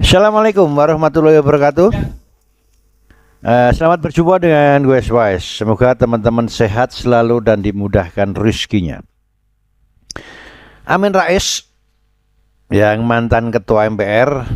Assalamualaikum warahmatullahi wabarakatuh. Selamat berjumpa dengan gue Wise. Semoga teman-teman sehat selalu dan dimudahkan rezekinya. Amin Rais yang mantan ketua MPR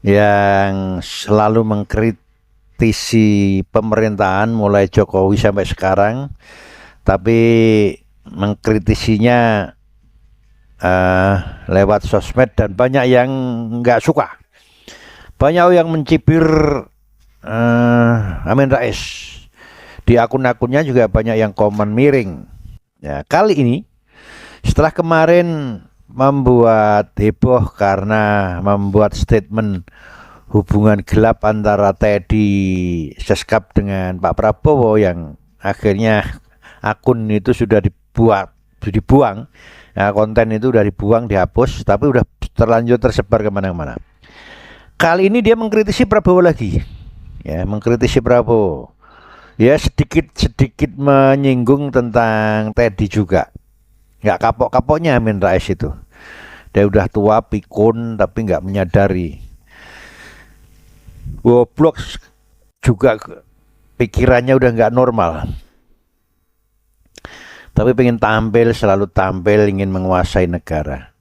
yang selalu mengkritisi pemerintahan mulai Jokowi sampai sekarang, tapi mengkritisinya lewat sosmed dan banyak yang nggak suka, banyak yang mencibir Amin Rais. Di akun-akunnya juga banyak yang komen miring. Ya, kali ini setelah kemarin membuat heboh karena membuat statement hubungan gelap antara Teddy Seskap dengan Pak Prabowo yang akhirnya akun itu sudah dibuang. Nah, konten itu udah dibuang, dihapus, tapi udah terlanjur tersebar kemana-mana. Kali ini dia mengkritisi Prabowo lagi, ya, mengkritisi Prabowo, ya, sedikit menyinggung tentang Teddy juga. Nggak kapok-kapoknya Amin Rais itu. Dia udah tua, pikun, tapi nggak menyadari. Goblok juga, pikirannya udah nggak normal. Tapi pengen tampil, selalu tampil, ingin menguasai negara.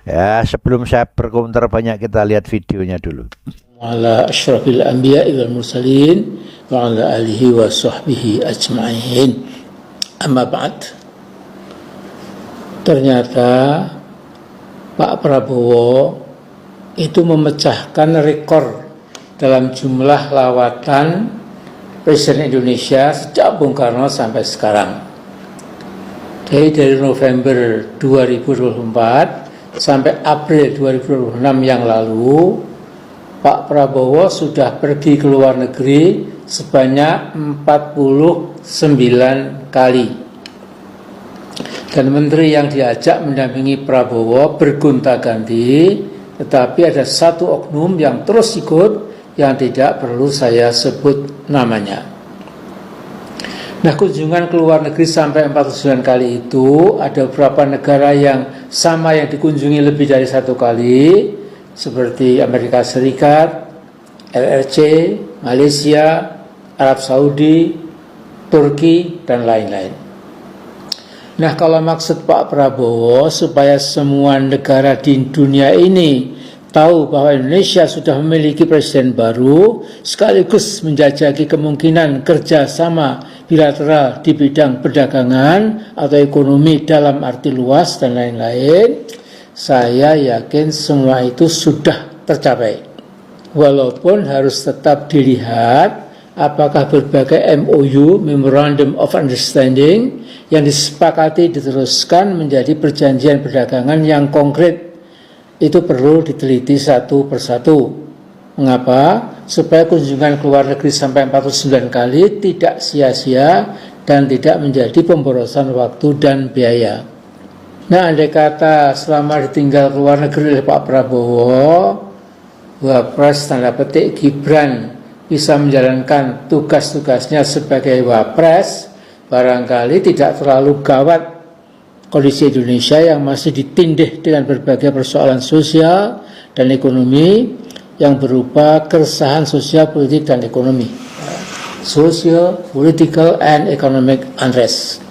Ya, sebelum saya berkomentar banyak, kita lihat videonya dulu. Ala asyrafil anbiya'i wal mursalin wa ala alihi wa sahbihi ajma'in. Amma ba'd. Ternyata Pak Prabowo itu memecahkan rekor dalam jumlah lawatan Presiden Indonesia sejak Bung Karno sampai sekarang. Dari November 2024 sampai April 2026 yang lalu, Pak Prabowo sudah pergi ke luar negeri sebanyak 49 kali. Dan menteri yang diajak mendampingi Prabowo bergonta-ganti, tetapi ada satu oknum yang terus ikut yang tidak perlu saya sebut namanya. Nah, kunjungan ke luar negeri sampai 49 kali itu, ada beberapa negara yang sama yang dikunjungi lebih dari satu kali, seperti Amerika Serikat, LRC, Malaysia, Arab Saudi, Turki, dan lain-lain. Nah, kalau maksud Pak Prabowo supaya semua negara di dunia ini tahu bahwa Indonesia sudah memiliki presiden baru, sekaligus menjajaki kemungkinan kerjasama bilateral di bidang perdagangan atau ekonomi dalam arti luas dan lain-lain, saya yakin semua itu sudah tercapai. Walaupun harus tetap dilihat apakah berbagai MOU, Memorandum of Understanding, yang disepakati diteruskan menjadi perjanjian perdagangan yang konkret. Itu perlu diteliti satu persatu. Mengapa? Supaya kunjungan ke luar negeri sampai 49 kali tidak sia-sia dan tidak menjadi pemborosan waktu dan biaya. Nah, andai kata selama ditinggal ke luar negeri oleh Pak Prabowo, Wapres tanda petik Gibran bisa menjalankan tugas-tugasnya sebagai Wapres, barangkali tidak terlalu gawat kondisi Indonesia yang masih ditindih dengan berbagai persoalan sosial dan ekonomi yang berupa keresahan sosial, politik, dan ekonomi. Social, political, and economic unrest.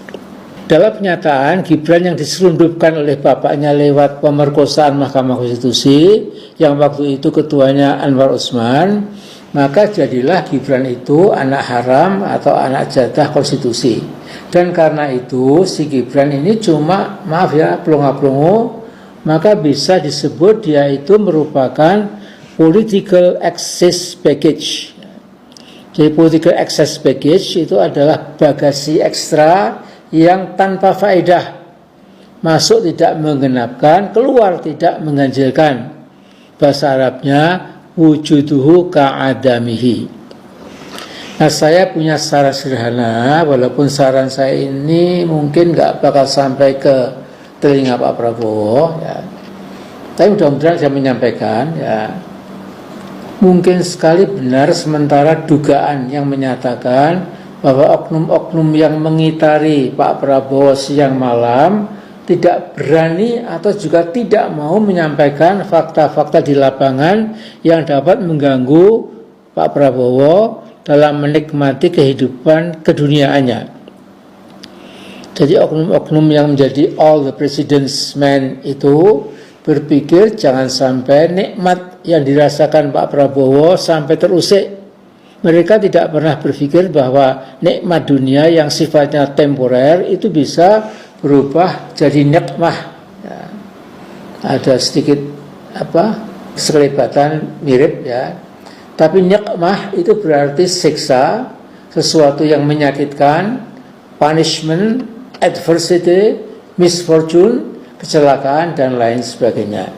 Dalam pernyataan, Gibran yang diselundupkan oleh bapaknya lewat pemerkosaan Mahkamah Konstitusi, yang waktu itu ketuanya Anwar Usman, maka jadilah Gibran itu anak haram atau anak jatah konstitusi. Dan karena itu si Gibran ini cuma, maaf ya, pelongo-pelongo, maka bisa disebut dia itu merupakan political access package. Jadi political access package itu adalah bagasi ekstra yang tanpa faedah. Masuk tidak menggenapkan, keluar tidak mengganjilkan. Bahasa Arabnya wujuduhu ka'adamihi. Nah, saya punya saran sederhana, walaupun saran saya ini mungkin nggak bakal sampai ke telinga Pak Prabowo, ya. Tapi mudah-mudahan saya menyampaikan, ya. Mungkin sekali benar sementara dugaan yang menyatakan bahwa oknum-oknum yang mengitari Pak Prabowo siang malam tidak berani atau juga tidak mau menyampaikan fakta-fakta di lapangan yang dapat mengganggu Pak Prabowo dalam menikmati kehidupan keduniaannya. Jadi oknum-oknum yang menjadi all the president's man itu berpikir jangan sampai nikmat yang dirasakan Pak Prabowo sampai terusik. Mereka tidak pernah berpikir bahwa nikmat dunia yang sifatnya temporer itu bisa berubah jadi nikmah. Ya. Ada sedikit sekelibatan mirip ya. Tapi nikmah itu berarti siksa, sesuatu yang menyakitkan, punishment, adversity, misfortune, kecelakaan dan lain sebagainya.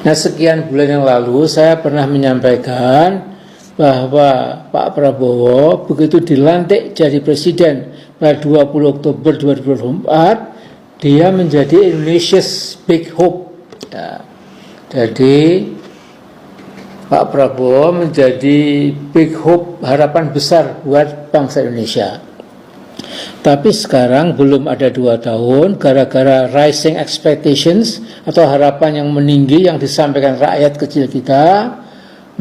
Nah, sekian bulan yang lalu saya pernah menyampaikan bahwa Pak Prabowo begitu dilantik jadi presiden pada 20 Oktober 2024, dia menjadi Indonesia's big hope. Ya. Jadi Pak Prabowo menjadi big hope, harapan besar buat bangsa Indonesia. Tapi sekarang belum ada 2 tahun, gara-gara rising expectations atau harapan yang meninggi yang disampaikan rakyat kecil kita,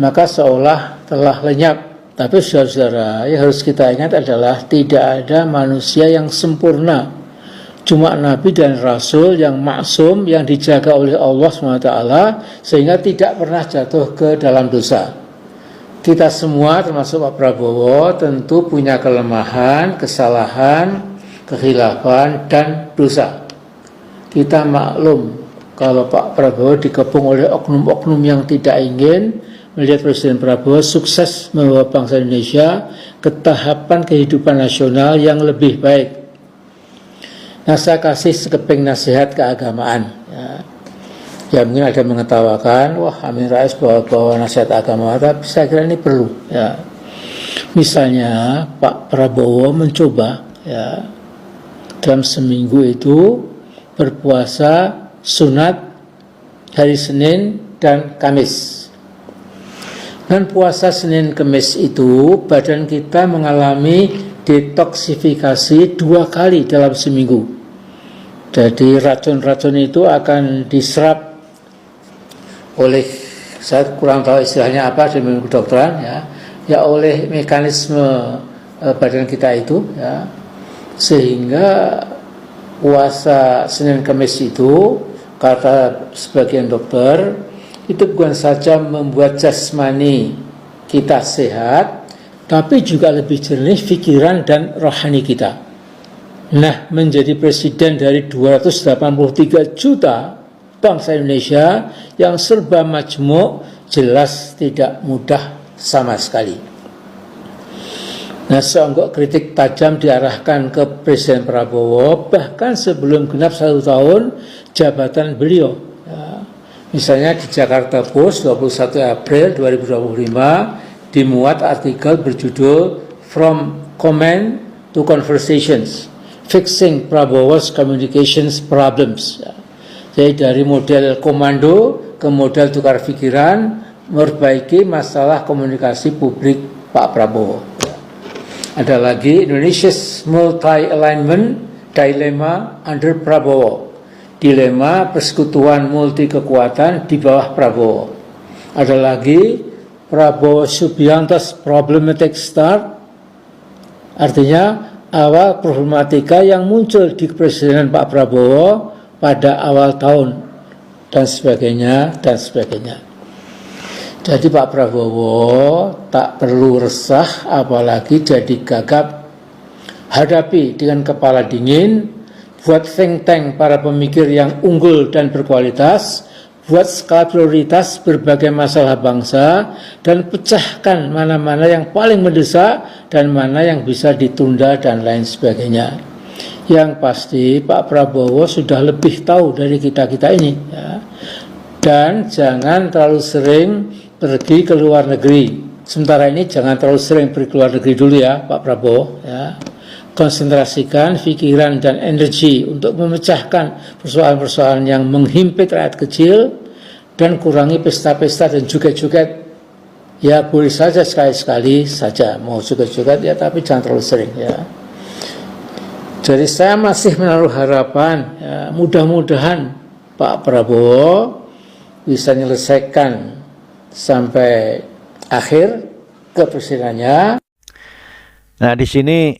maka seolah telah lenyap. Tapi saudara-saudara, yang harus kita ingat adalah tidak ada manusia yang sempurna. Cuma Nabi dan Rasul yang maksum, yang dijaga oleh Allah SWT, sehingga tidak pernah jatuh ke dalam dosa. Kita semua termasuk Pak Prabowo tentu punya kelemahan, kesalahan, kekhilafan, dan dosa. Kita maklum kalau Pak Prabowo dikepung oleh oknum-oknum yang tidak ingin melihat Presiden Prabowo sukses membawa bangsa Indonesia ke tahapan kehidupan nasional yang lebih baik. Nah, saya kasih sekeping nasihat keagamaan. Ya mungkin ada mengetawakan, wah Amin Rais bawa nasihat agama, tapi saya kira ini perlu. Ya. Misalnya Pak Prabowo mencoba ya dalam seminggu itu berpuasa sunat hari Senin dan Kamis. Dan puasa Senin Kamis itu badan kita mengalami detoksifikasi 2 kali dalam seminggu. Jadi racun-racun itu akan diserap oleh, saya kurang tahu istilahnya apa di kedokteran ya oleh mekanisme badan kita itu ya, sehingga puasa Senin Kamis itu kata sebagian dokter itu bukan saja membuat jasmani kita sehat, tapi juga lebih jernih pikiran dan rohani kita. Nah, menjadi presiden dari 283 juta bangsa Indonesia yang serba majmuk jelas tidak mudah sama sekali. Nah, seonggok kritik tajam diarahkan ke Presiden Prabowo bahkan sebelum genap 1 tahun jabatan beliau. Ya, misalnya di Jakarta Post 21 April 2025 dimuat artikel berjudul From Comment to Conversations, Fixing Prabowo's Communications Problems. Ya. Jadi dari model komando ke model tukar pikiran, memperbaiki masalah komunikasi publik Pak Prabowo. Ya. Ada lagi Indonesia's Multi-Alignment Dilemma under Prabowo. Dilema persekutuan multi kekuatan di bawah Prabowo. Ada lagi Prabowo Subianto's Problematic Start, artinya awal problematika yang muncul di kepresidenan Pak Prabowo pada awal tahun dan sebagainya dan sebagainya. Jadi Pak Prabowo tak perlu resah apalagi jadi gagap, hadapi dengan kepala dingin, buat think tank para pemikir yang unggul dan berkualitas, buat skala prioritas berbagai masalah bangsa, dan pecahkan mana-mana yang paling mendesak dan mana yang bisa ditunda dan lain sebagainya. Yang pasti Pak Prabowo sudah lebih tahu dari kita-kita ini ya. Dan jangan terlalu sering pergi ke luar negeri. Sementara ini jangan terlalu sering pergi ke luar negeri dulu ya Pak Prabowo ya. Konsentrasikan pikiran dan energi untuk memecahkan persoalan-persoalan yang menghimpit rakyat kecil dan kurangi pesta-pesta dan joget-joget. Ya boleh saja sekali-sekali saja mau joget-joget ya, tapi jangan terlalu sering ya. Jadi saya masih menaruh harapan, ya, mudah-mudahan Pak Prabowo bisa menyelesaikan sampai akhir kepresidenannya. Nah, di sini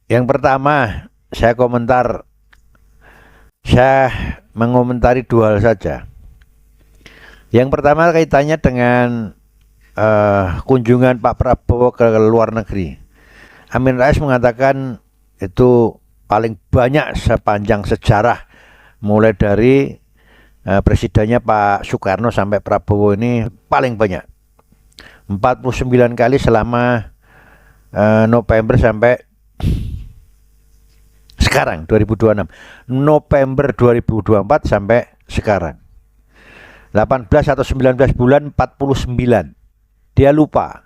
yang pertama saya mengomentari dua hal saja. Yang pertama kaitannya dengan kunjungan Pak Prabowo ke luar negeri. Amin Rais mengatakan itu paling banyak sepanjang sejarah, mulai dari presidennya Pak Soekarno sampai Prabowo ini paling banyak. 49 kali selama November sampai sekarang 2026. November 2024 sampai sekarang. 18 atau 19 bulan 49. Dia lupa.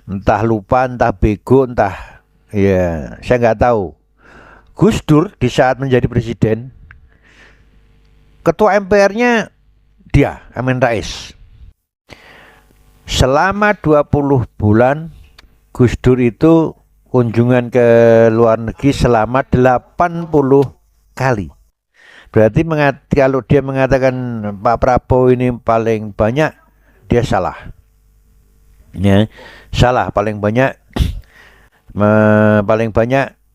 Entah lupa, entah bego, entah ya, saya nggak tahu. Gus Dur di saat menjadi presiden, ketua MPR-nya dia, Amin Rais. Selama 20 bulan Gus Dur itu kunjungan ke luar negeri selama 80 kali. Berarti kalau dia mengatakan Pak Prabowo ini paling banyak, dia salah. Ya, salah, paling banyak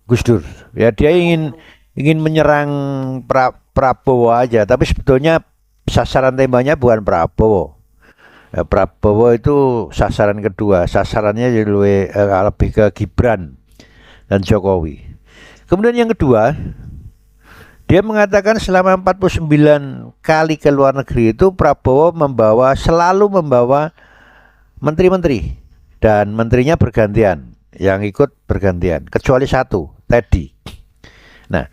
Gus Dur. Ya, dia ingin menyerang Prabowo aja, tapi sebetulnya sasaran tembaknya bukan Prabowo. Prabowo itu sasaran kedua, sasarannya lebih ke Gibran dan Jokowi. Kemudian yang kedua, dia mengatakan selama 49 kali ke luar negeri itu Prabowo selalu membawa menteri-menteri, dan menterinya bergantian, yang ikut bergantian, kecuali satu, Teddy. Nah,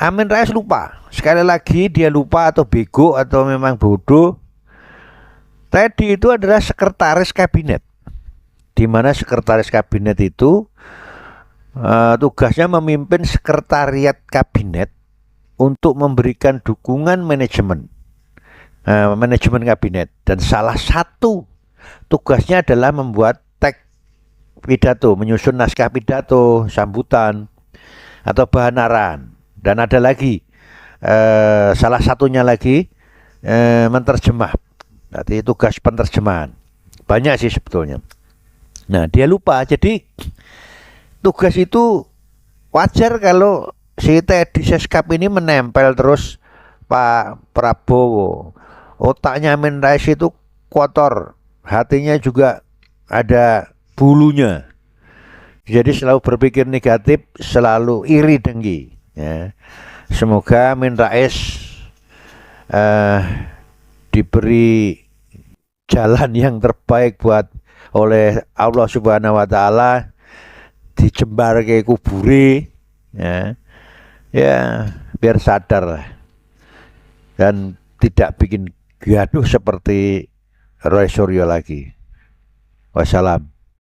Amin Rais lupa, sekali lagi dia lupa atau bego atau memang bodoh. Teddy itu adalah sekretaris kabinet, di mana sekretaris kabinet itu tugasnya memimpin sekretariat kabinet untuk memberikan dukungan manajemen kabinet, dan salah satu tugasnya adalah membuat teks pidato, menyusun naskah pidato, sambutan, atau bahan arahan. Dan ada lagi, salah satunya lagi menerjemah. Berarti tugas penerjemahan. Banyak sih sebetulnya. Nah, dia lupa. Jadi tugas itu wajar kalau si Teddy Seskap ini menempel terus Pak Prabowo. Otaknya Amin Rais itu kotor, hatinya juga ada bulunya. Jadi selalu berpikir negatif, selalu iri dengki. Ya. Semoga Amin Rais diberi jalan yang terbaik oleh Allah Subhanahu Wa Taala, dijembar ke kuburi, ya, biar sadar lah, dan tidak bikin gaduh seperti Roy Suryo lagi. Wassalam.